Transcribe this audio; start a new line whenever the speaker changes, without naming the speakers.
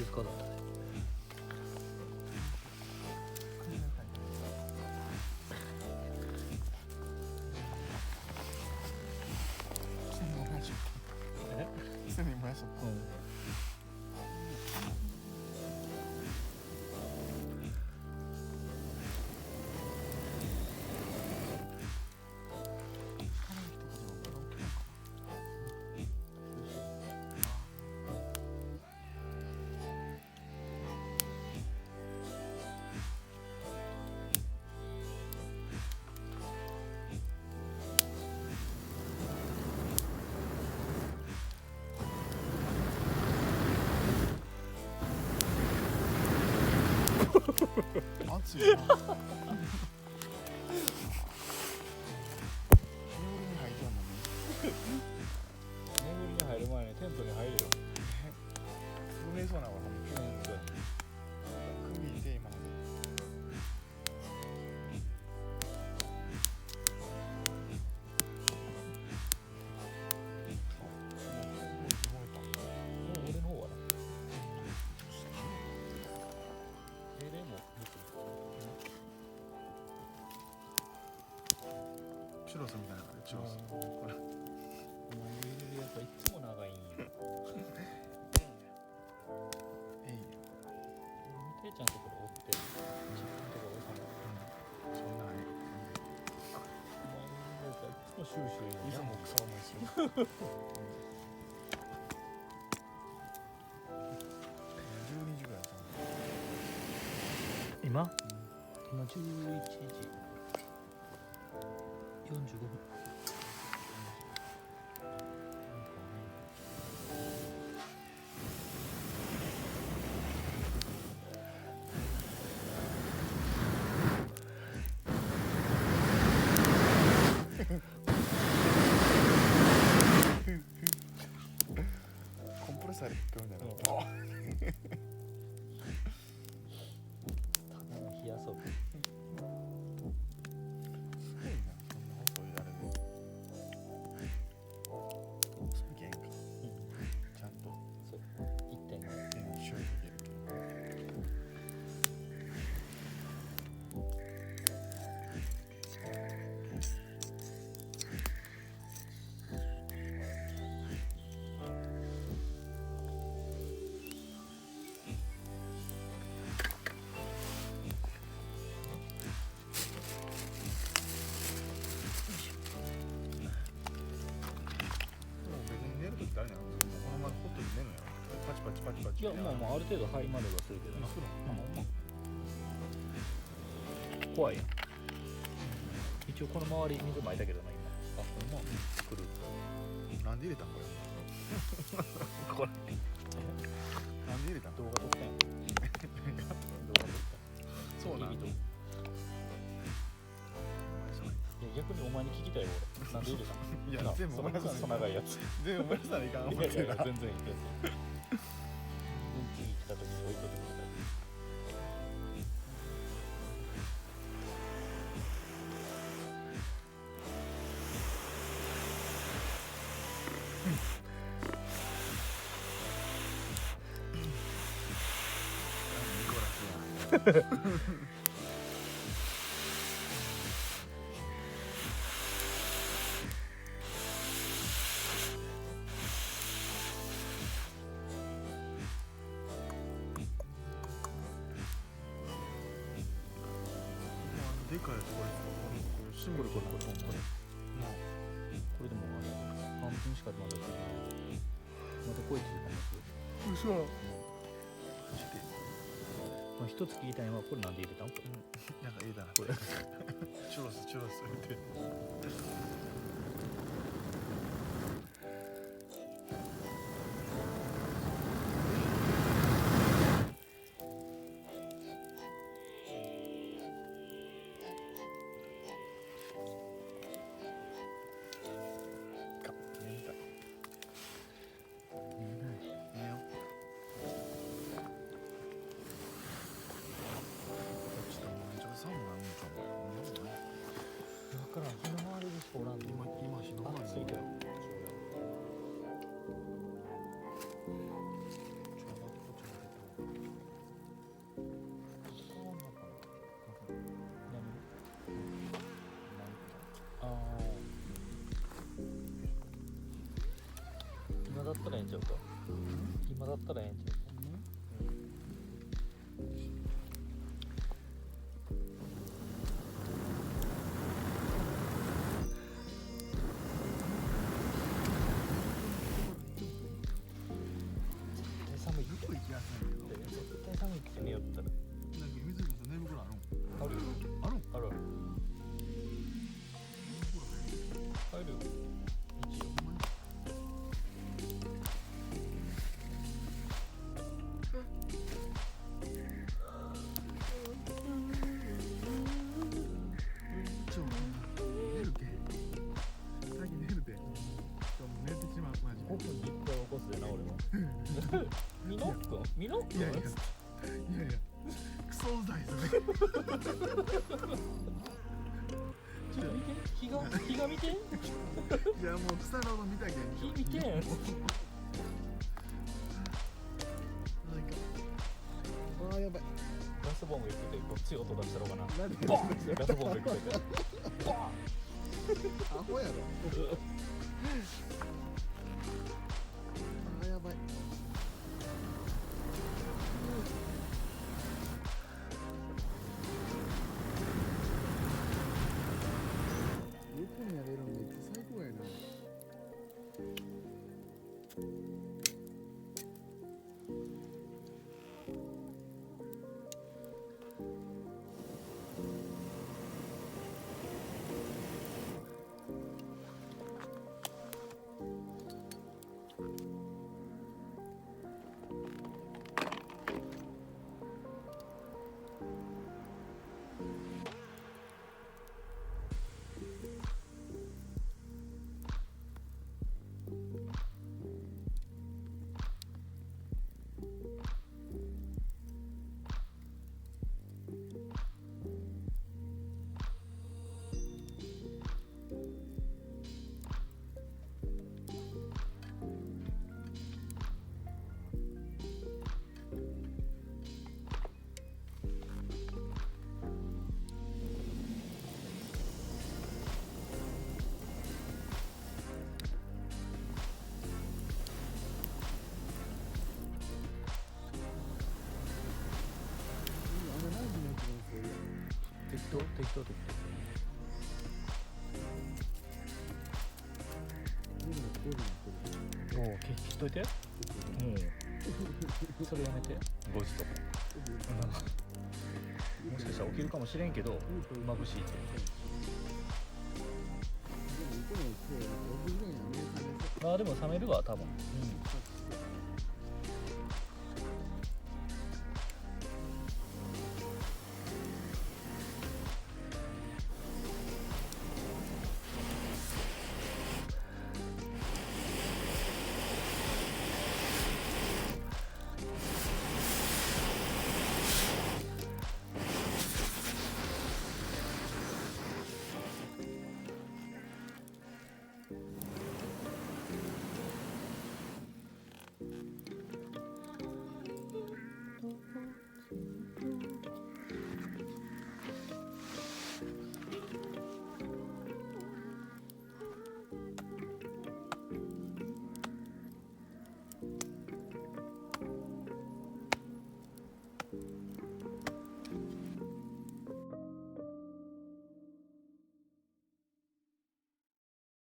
かだったね。
すぐに燃やしちゃった。暑いな。眠りに入ってんのに。
眠りに入る前にテントに入れよ。
震えそうなわ、ほんま。首痛い今ので。
もう俺の方はな。停電も
チュロスみたいなチュロス。
お前の入れるやつはいつも長いんよ。ていちゃんのところおって、自分のところ収まる。
そんなに。
お前のやつはいつもシューシュー
いつもクソ重いっすよ。12時ぐらいさ。
今11時45分。
コンプレッサーで吹っ込んだな。
ただの火遊び。
すごいな、そんな細いあれで。細い弦か。ちゃんと
そう 1.5
弦をシュートいけるけど。寝るとき誰なの？このままホットに寝るのやろ。パチパチパチパチ。
いやもうある程度ハイまではするけどな。
するの？
怖いやん。一応この周り水まいたけどな今。あほんま来る。
なんで入れたんこれ？これ。なんで入れたん？
動画撮ったやん。動画撮った。
そうなん。
いや逆にお前に聞きたいよ俺。なんで入れたの？
いや全部
その
村さんに。
長いやつ。
全部村さんにいかん思ってるな。
全然いい全然。次来た時に置いといてください。
ニコラスや。でかいやつこれシンボルこれ
これでも半分しかまだついてない。またこいつ時間もする。
うそ。マジで。
まあ一つ聞いたのはこれなんで入れたんこれ。
なんかいいだな。
これ
チュロスチュロスって。
だから日の回りでしかおらんの。だったらええんちゃうか。今だったらええんちゃうか。寒いって
ずっと行きやすいんだけど。
絶対寒いってねよったら
なんか水君さ寝袋あるん？
あるよ
あるん？
あるある
寝袋
入るよ一応
寝るけ。最近寝るで。もう寝てしまうマジ
5分に1回起こすでな俺はミノックミノック
いやいやクソうざいそれ。
ちょっと見て日が見て
いやもう草の見たけん。
日見てん
なんかあーやばい。
ガスボンベ食ってこっち音出したろうかな
なんで
ボンガスボンベ食ってボン
アホやろ。あーやばい。横にやれるのめっちゃ最高やな。
適当おお切っといてそれやめて5時とかもしかしたら起きるかもしれんけど眩しいってまあでも冷めるわ多分